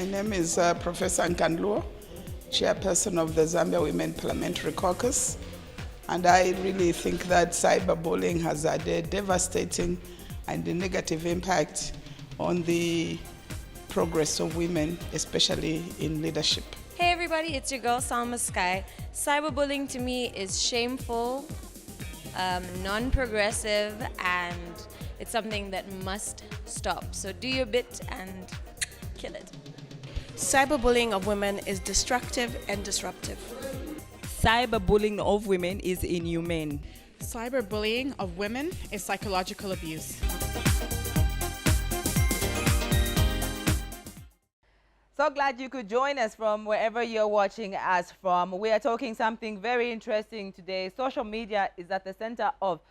My name is Professor Ngulube, chairperson of the Zambia Women Parliamentary Caucus. And I really think that cyberbullying has had a devastating and a negative impact on the progress of women, especially in leadership. Hey everybody, it's your girl Salma Sky. Cyberbullying to me is shameful, non-progressive, and it's something that must stop. So do your bit and kill it. Cyberbullying of women is destructive and disruptive. Cyberbullying of women is inhumane. Cyberbullying of women is psychological abuse. So glad you could join us from wherever you're watching us from. We are talking something very interesting today. Social media is at the center of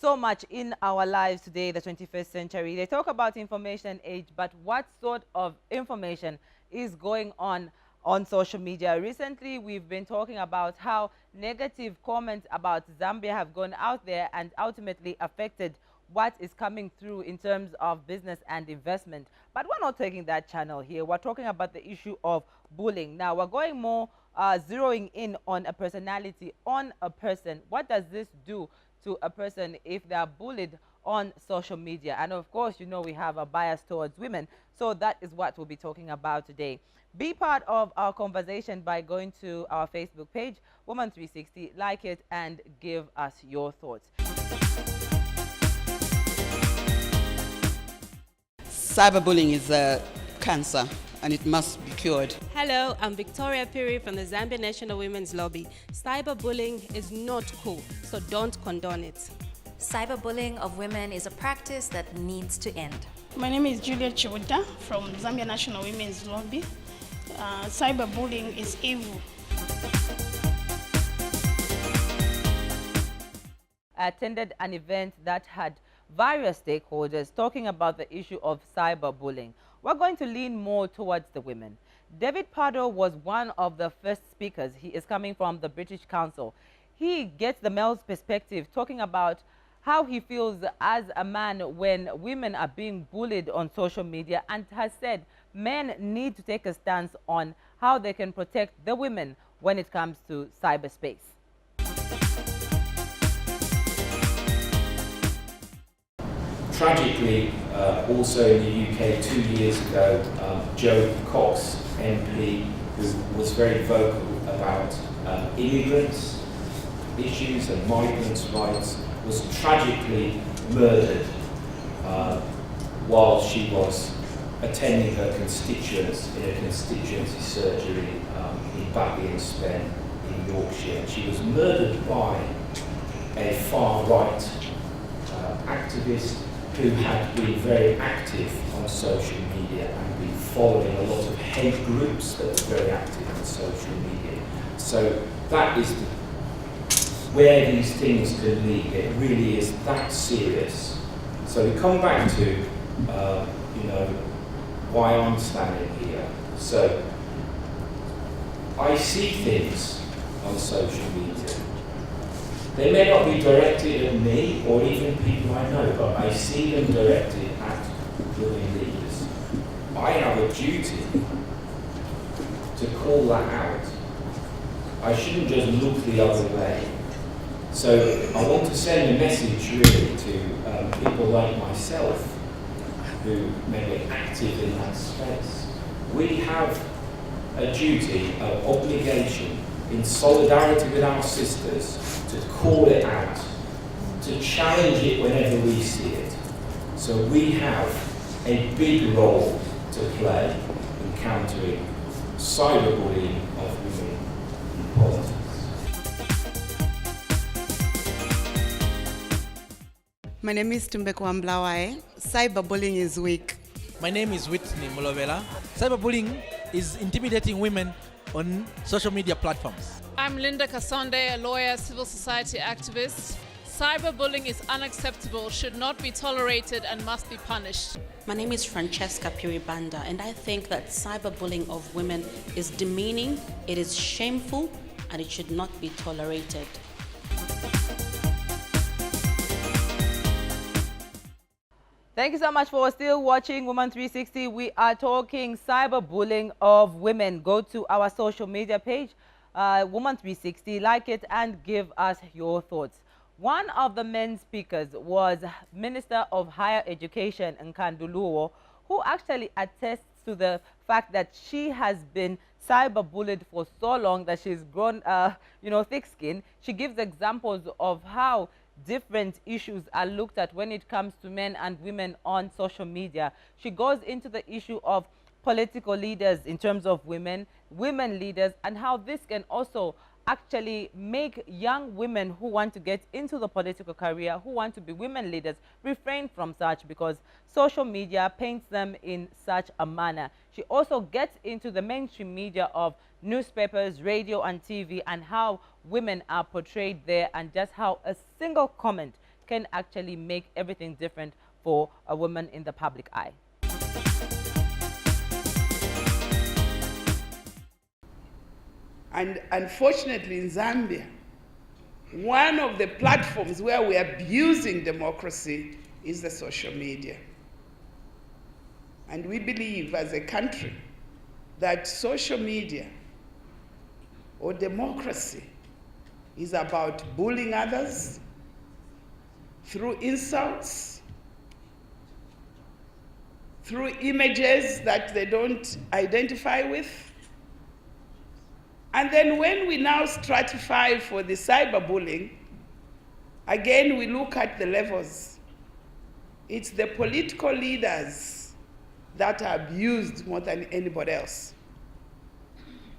so much in our lives today, the 21st century. They talk about information age, but what sort of information is going on social media? Recently, we've been talking about how negative comments about Zambia have gone out there and ultimately affected what is coming through in terms of business and investment. But we're not taking that channel here. We're talking about the issue of bullying. Now, we're going more zeroing in on a personality, on a person. What does this do to a person if they are bullied on social media? And of course, you know we have a bias towards women. So that is what we'll be talking about today. Be part of our conversation by going to our Facebook page, Woman360, like it and give us your thoughts. Cyberbullying is a cancer and it must be cured. Hello, I'm Victoria Piri from the Zambia National Women's Lobby. Cyberbullying is not cool, so don't condone it. Cyberbullying of women is a practice that needs to end. My name is Judy from Zambia National Women's Lobby. Cyberbullying is evil. I attended an event that had various stakeholders talking about the issue of cyberbullying. We're going to lean more towards the women. David Pardo was one of the first speakers. He is coming from the British Council. He gets the male's perspective, talking about how he feels as a man when women are being bullied on social media, and has said men need to take a stance on how they can protect the women when it comes to cyberspace. Tragically, also in the UK 2 years ago, Joe Cox, MP, who was very vocal about immigrants' issues and migrants' rights, was tragically murdered while she was attending her constituents in a constituency surgery in Batley and Spen in Yorkshire. She was murdered by a far-right activist who had been very active on social media and been following a lot of hate groups that were very active on social media. So that is where these things can lead. It really is that serious. So we come back to, why I'm standing here. So I see things on social media. They may not be directed at me or even people I know, but I see them directed at women leaders. I have a duty to call that out. I shouldn't just look the other way. So I want to send a message really to people like myself who may be active in that space. We have a duty, an obligation, in solidarity with our sisters, to call it out, to challenge it whenever we see it. So we have a big role to play in countering cyberbullying of women in politics. My name is Tumbeko Mblawai. Cyberbullying is weak. My name is Whitney Mulovela. Cyberbullying is intimidating women on social media platforms. I'm Linda Kasonde, a lawyer, civil society activist. Cyberbullying is unacceptable, should not be tolerated, and must be punished. My name is Francesca Piribanda, and I think that cyberbullying of women is demeaning, it is shameful, and it should not be tolerated. Thank you so much for still watching Woman 360. We are talking cyberbullying of women. Go to our social media page, Woman 360, like it and give us your thoughts. One of the main speakers was Minister of Higher Education, Ngulube, who actually attests to the fact that she has been cyberbullied for so long that she's grown, thick-skinned. She gives examples of how different issues are looked at when it comes to men and women on social media. She goes into the issue of political leaders in terms of women leaders, and how this can also actually make young women who want to get into the political career, who want to be women leaders, refrain from such because social media paints them in such a manner. She also gets into the mainstream media of newspapers, radio and TV, and how women are portrayed there, and just how a single comment can actually make everything different for a woman in the public eye. And unfortunately in Zambia, one of the platforms where we are abusing democracy is the social media. And we believe as a country that social media or democracy is about bullying others through insults, through images that they don't identify with. And then when we now stratify for the cyberbullying, again we look at the levels. It's the political leaders that are abused more than anybody else.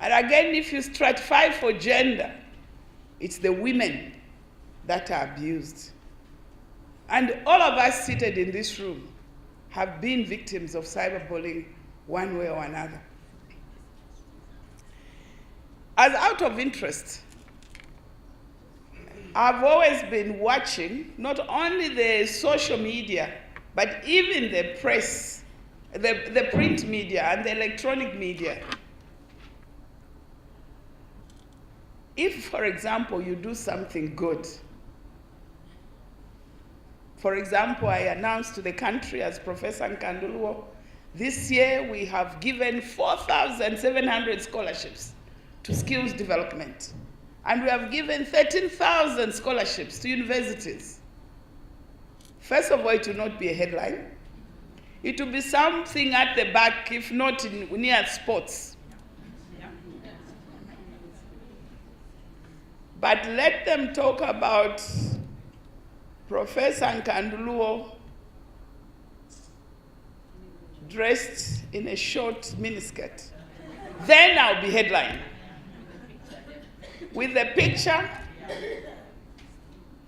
And again, if you stratify for gender, it's the women that are abused. And all of us seated in this room have been victims of cyberbullying one way or another. As out of interest, I've always been watching not only the social media, but even the press, the print media and the electronic media. If, for example, you do something good, for example, I announced to the country as Professor Ngulube, this year we have given 4,700 scholarships to skills development. And we have given 13,000 scholarships to universities. First of all, it will not be a headline. It will be something at the back, if not near sports. But let them talk about Professor Ngulube dressed in a short miniskirt. Then I'll be headline. With the picture,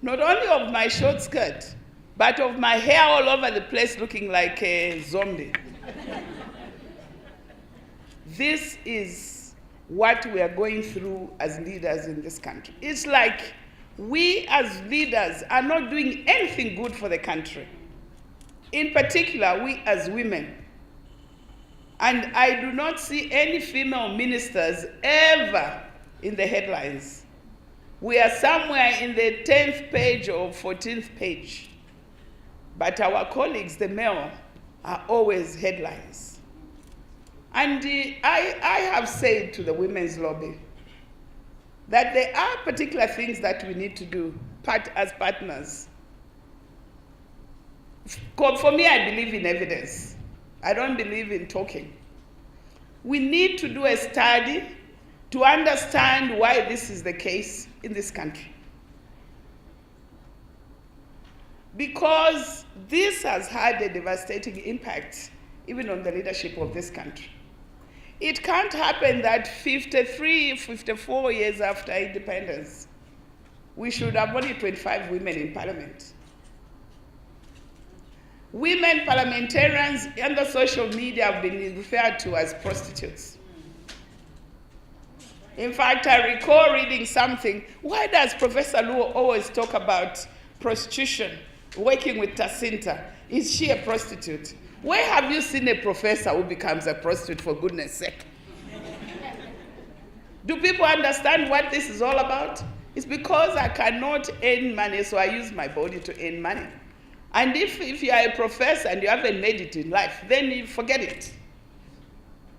not only of my short skirt, but of my hair all over the place looking like a zombie. This is what we are going through as leaders in this country. It's like we as leaders are not doing anything good for the country. In particular, we as women. And I do not see any female ministers ever in the headlines. We are somewhere in the 10th page or 14th page. But our colleagues, the male, are always headlines. And I have said to the women's lobby that there are particular things that we need to do as partners. For me, I believe in evidence. I don't believe in talking. We need to do a study to understand why this is the case in this country. Because this has had a devastating impact even on the leadership of this country. It can't happen that 53, 54 years after independence, we should have only 25 women in parliament. Women parliamentarians under social media have been referred to as prostitutes. In fact, I recall reading something. Why does Professor Luo always talk about prostitution, working with Tacinta? Is she a prostitute? Where have you seen a professor who becomes a prostitute, for goodness sake? Do people understand what this is all about? It's because I cannot earn money, so I use my body to earn money. And if you are a professor and you haven't made it in life, then you forget it.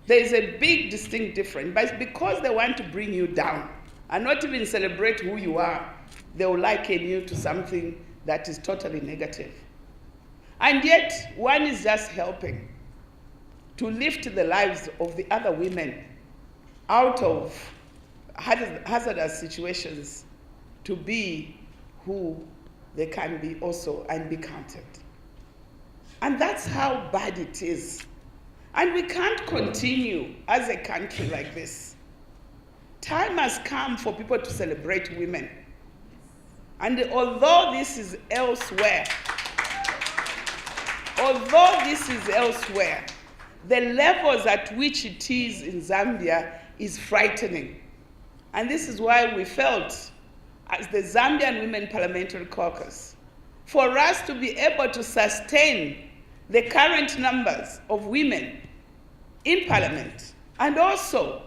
There is a big distinct difference. But because they want to bring you down and not even celebrate who you are, they will liken you to something that is totally negative. And yet, one is just helping to lift the lives of the other women out of hazardous situations to be who they can be also and be counted. And that's how bad it is. And we can't continue as a country like this. Time has come for people to celebrate women. And although this is elsewhere, the levels at which it is in Zambia is frightening. And this is why we felt, as the Zambian Women Parliamentary Caucus, for us to be able to sustain the current numbers of women in Parliament and also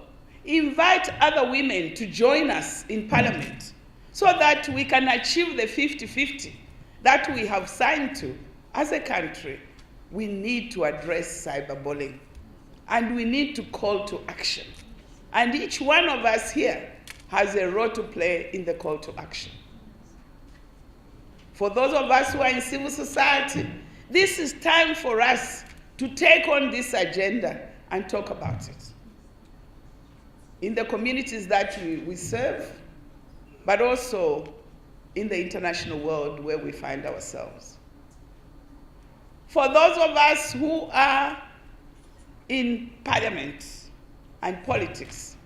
invite other women to join us in Parliament so that we can achieve the 50-50 that we have signed to as a country, we need to address cyberbullying and we need to call to action. And each one of us here has a role to play in the call to action. For those of us who are in civil society, this is time for us to take on this agenda and talk about it. In the communities that we serve, but also in the international world where we find ourselves. For those of us who are in parliament and politics,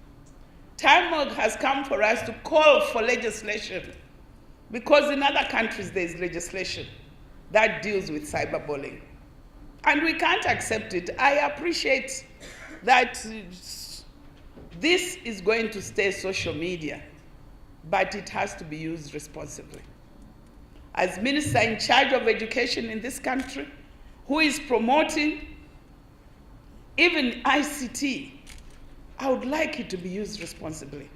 time has come for us to call for legislation, because in other countries there is legislation that deals with cyberbullying. And we can't accept it. I appreciate that this is going to stay social media, but it has to be used responsibly. As Minister in charge of education in this country, who is promoting even ICT, I would like it to be used responsibly.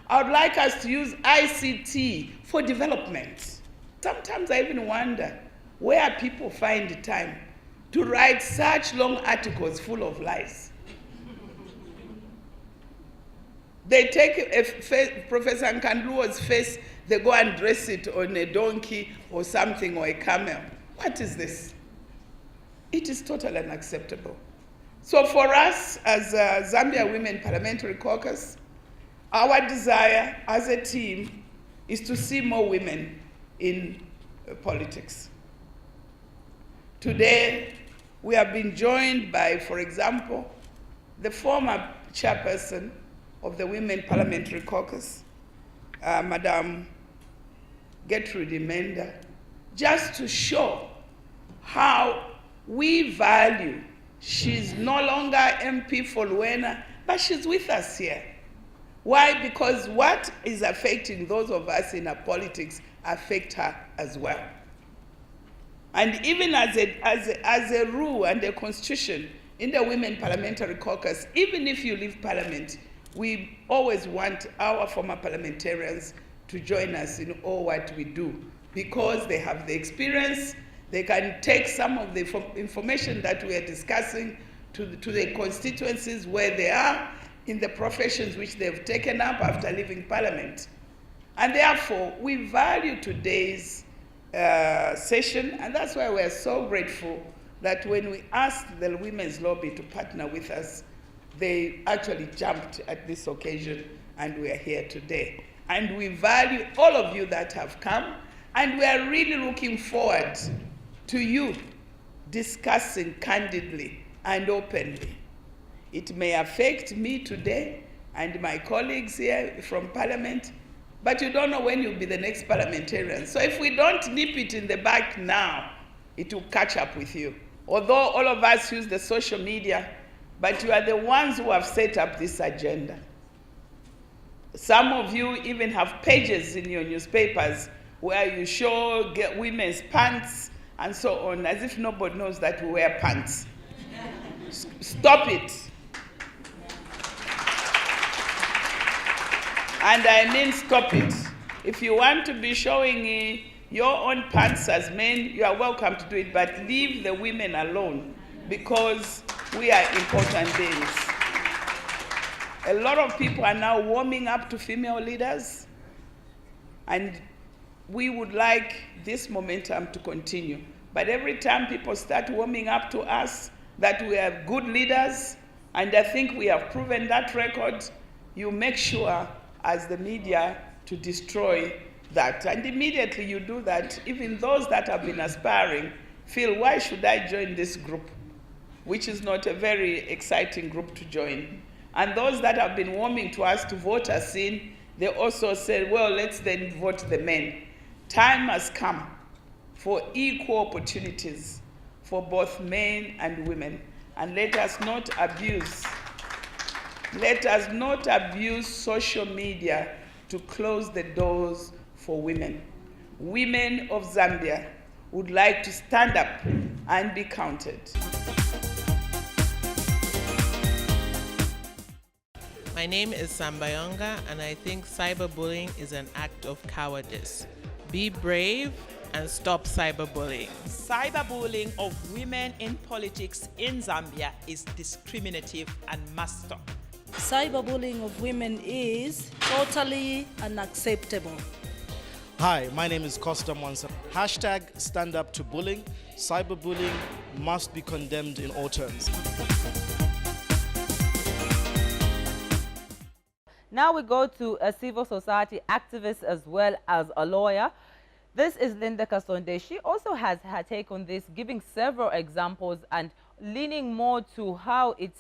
I would like us to use ICT for development. Sometimes I even wonder where people find the time to write such long articles full of lies. They take Professor Ngulube's face, they go and dress it on a donkey or something, or a camel. What is this? It is totally unacceptable. So for us as Zambia Women Parliamentary Caucus, our desire as a team is to see more women in politics. Today, we have been joined by, for example, the former chairperson of the Women Parliamentary Caucus, Madam Gertrude Menda, just to show how we value. She's no longer MP for Luena, but she's with us here. Why? Because what is affecting those of us in our politics affect her as well. And even as a rule and a constitution in the Women Parliamentary Caucus, even if you leave Parliament, we always want our former parliamentarians to join us in all what we do, because they have the experience. They can take some of the information that we are discussing to the constituencies where they are, in the professions which they've taken up after leaving Parliament. And therefore, we value today's session, and that's why we're so grateful that when we asked the Women's Lobby to partner with us, they actually jumped at this occasion, and we are here today. And we value all of you that have come, and we are really looking forward to you discussing candidly and openly. It may affect me today and my colleagues here from Parliament, but you don't know when you'll be the next parliamentarian. So if we don't nip it in the back now, it will catch up with you. Although all of us use the social media, but you are the ones who have set up this agenda. Some of you even have pages in your newspapers where you show women's pants and so on, as if nobody knows that we wear pants. Stop it. And I mean stop it. If you want to be showing your own pants as men, you are welcome to do it, but leave the women alone because we are important beings. A lot of people are now warming up to female leaders, and we would like this momentum to continue. But every time people start warming up to us that we are good leaders, and I think we have proven that record, you make sure as the media to destroy that. And immediately you do that, even those that have been aspiring feel, why should I join this group? Which is not a very exciting group to join. And those that have been warming to us to vote us in, they also said, well, let's then vote the men. Time has come for equal opportunities for both men and women. And let us not abuse social media to close the doors for women. Women of Zambia would like to stand up and be counted. My name is Sambayonga, and I think cyberbullying is an act of cowardice. Be brave and stop cyberbullying. Cyberbullying of women in politics in Zambia is discriminative and must stop. Cyberbullying of women is totally unacceptable. Hi, my name is Costa Mwansa. Hashtag stand up to bullying. Cyberbullying must be condemned in all terms. Now we go to a civil society activist as well as a lawyer. This is Linda Kasonde. She also has her take on this, giving several examples and leaning more to how it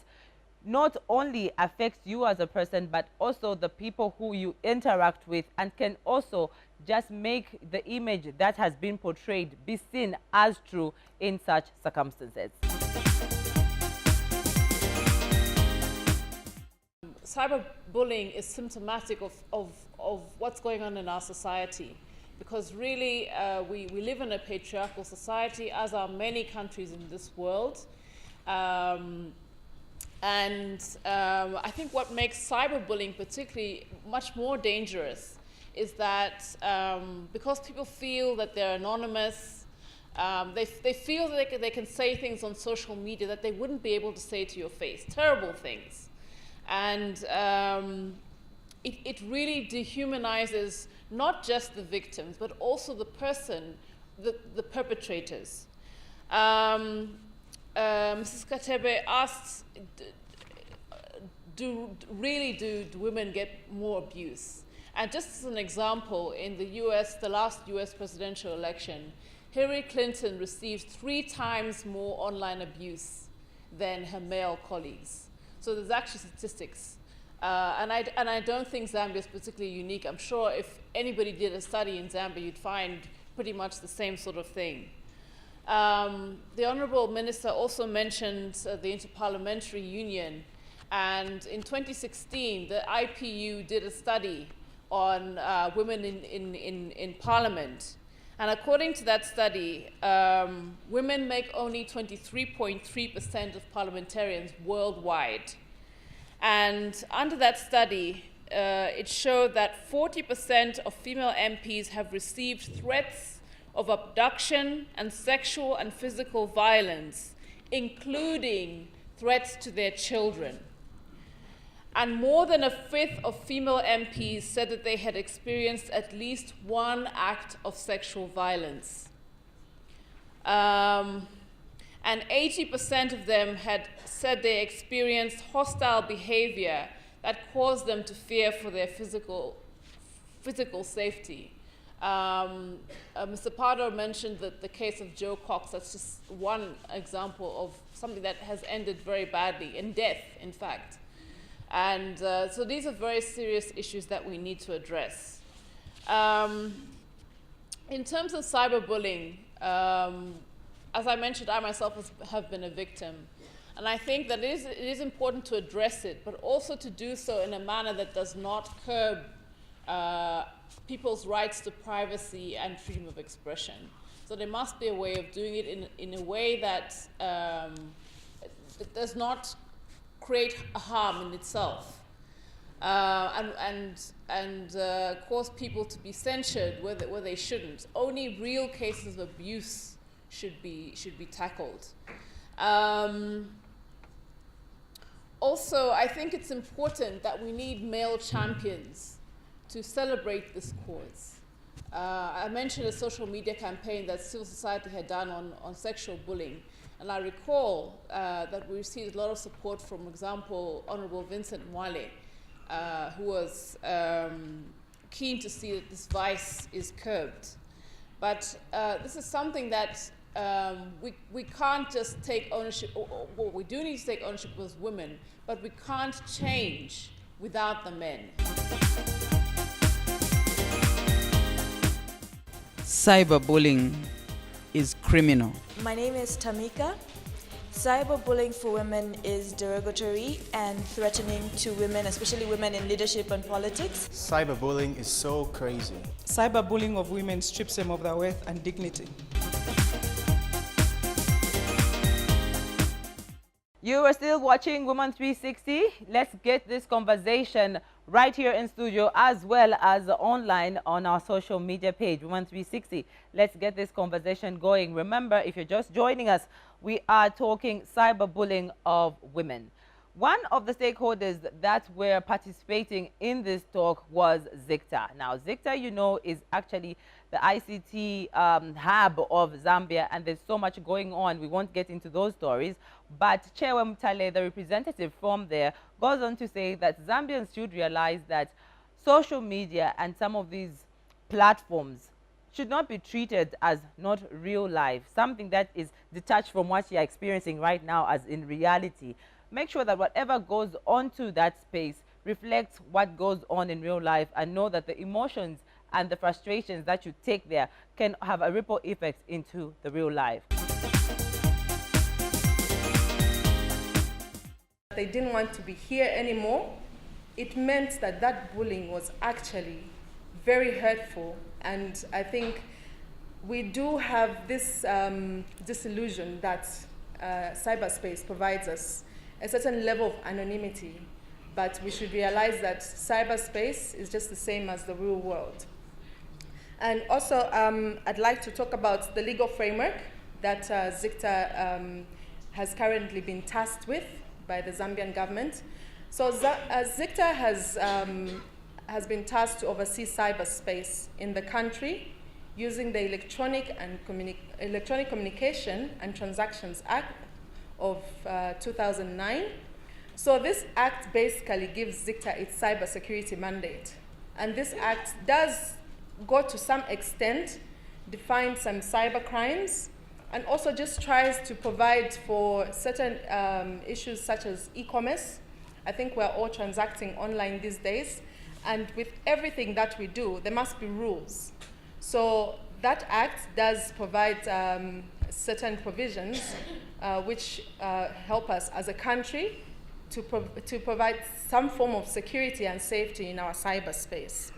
not only affects you as a person, but also the people who you interact with, and can also just make the image that has been portrayed be seen as true in such circumstances. Cyberbullying is symptomatic of what's going on in our society, because really we live in a patriarchal society, as are many countries in this world. I think what makes cyberbullying particularly much more dangerous is that because people feel that they're anonymous, they feel that they can say things on social media that they wouldn't be able to say to your face, terrible things. And it really dehumanizes not just the victims, but also the person, the perpetrators. Mrs. Katebe asked, do women get more abuse? And just as an example, in the US, the last US presidential election, Hillary Clinton received 3 times more online abuse than her male colleagues. So there's actually statistics. And I don't think Zambia is particularly unique. I'm sure if anybody did a study in Zambia, you'd find pretty much the same sort of thing. The Honourable Minister also mentioned the Interparliamentary Union. And in 2016, the IPU did a study on women in Parliament. And according to that study, women make only 23.3% of parliamentarians worldwide. And under that study, it showed that 40% of female MPs have received threats of abduction and sexual and physical violence, including threats to their children. And more than a fifth of female MPs said that they had experienced at least one act of sexual violence. And 80% of them had said they experienced hostile behavior that caused them to fear for their physical safety. Mr. Pardo mentioned the case of Joe Cox. That's just one example of something that has ended very badly, in death, in fact. And so these are very serious issues that we need to address. In terms of cyberbullying, as I mentioned, I myself have been a victim. And I think that it is important to address it, but also to do so in a manner that does not curb people's rights to privacy and freedom of expression. So there must be a way of doing it in a way that does not create a harm in itself. And and cause people to be censured where they shouldn't. Only real cases of abuse should be tackled. Also, I think it's important that we need male champions to celebrate this cause. I mentioned a social media campaign that civil society had done on sexual bullying. And I recall that we received a lot of support from, for example, Honorable Vincent Mwale, who was keen to see that this vice is curbed. But this is something that we can't just take ownership, or we do need to take ownership as women, but we can't change without the men. Cyberbullying is criminal. My name is Tamika. Cyberbullying for women is derogatory and threatening to women, especially women in leadership and politics. Cyberbullying is so crazy. Cyberbullying of women strips them of their worth and dignity. You are still watching Woman 360. Let's get this conversation right here in studio as well as online on our social media page, Woman 360. Let's get this conversation going. Remember, if you're just joining us, we are talking cyberbullying of women. One of the stakeholders that were participating in this talk was ZICTA. Now, ZICTA, you know, is actually the ICT hub of Zambia, and there's so much going on. We won't get into those stories. But Chewe Mtale, the representative from there, goes on to say that Zambians should realize that social media and some of these platforms should not be treated as not real life, something that is detached from what you're experiencing right now as in reality. Make sure that whatever goes onto that space reflects what goes on in real life, and know that the emotions and the frustrations that you take there can have a ripple effect into the real life. They didn't want to be here anymore. It meant that that bullying was actually very hurtful, and I think we do have this disillusion that cyberspace provides us a certain level of anonymity, but we should realize that cyberspace is just the same as the real world. And also, I'd like to talk about the legal framework that ZICTA has currently been tasked with by the Zambian government. So ZICTA has been tasked to oversee cyberspace in the country using the Electronic Communication and Transactions Act of 2009. So this act basically gives ZICTA its cybersecurity mandate. And this act does go to some extent, define some cyber crimes, and also just tries to provide for certain issues such as e-commerce. I think we're all transacting online these days. And with everything that we do, there must be rules. So that act does provide certain provisions which help us as a country to provide some form of security and safety in our cyberspace.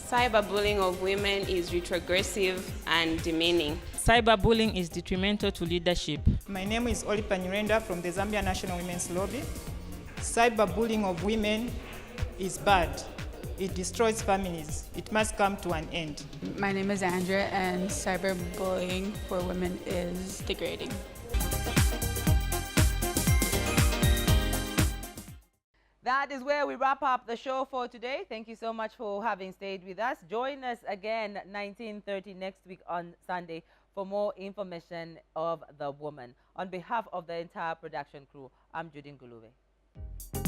Cyberbullying of women is retrogressive and demeaning. Cyberbullying is detrimental to leadership. My name is Olipa Nyirenda from the Zambia National Women's Lobby. Cyberbullying of women is bad. It destroys families. It must come to an end. My name is Andrea, and cyberbullying for women is degrading. That is where we wrap up the show for today. Thank you so much for having stayed with us. Join us again 19:30 next week on Sunday for more information of the woman. On behalf of the entire production crew, I'm Judy Ngulube.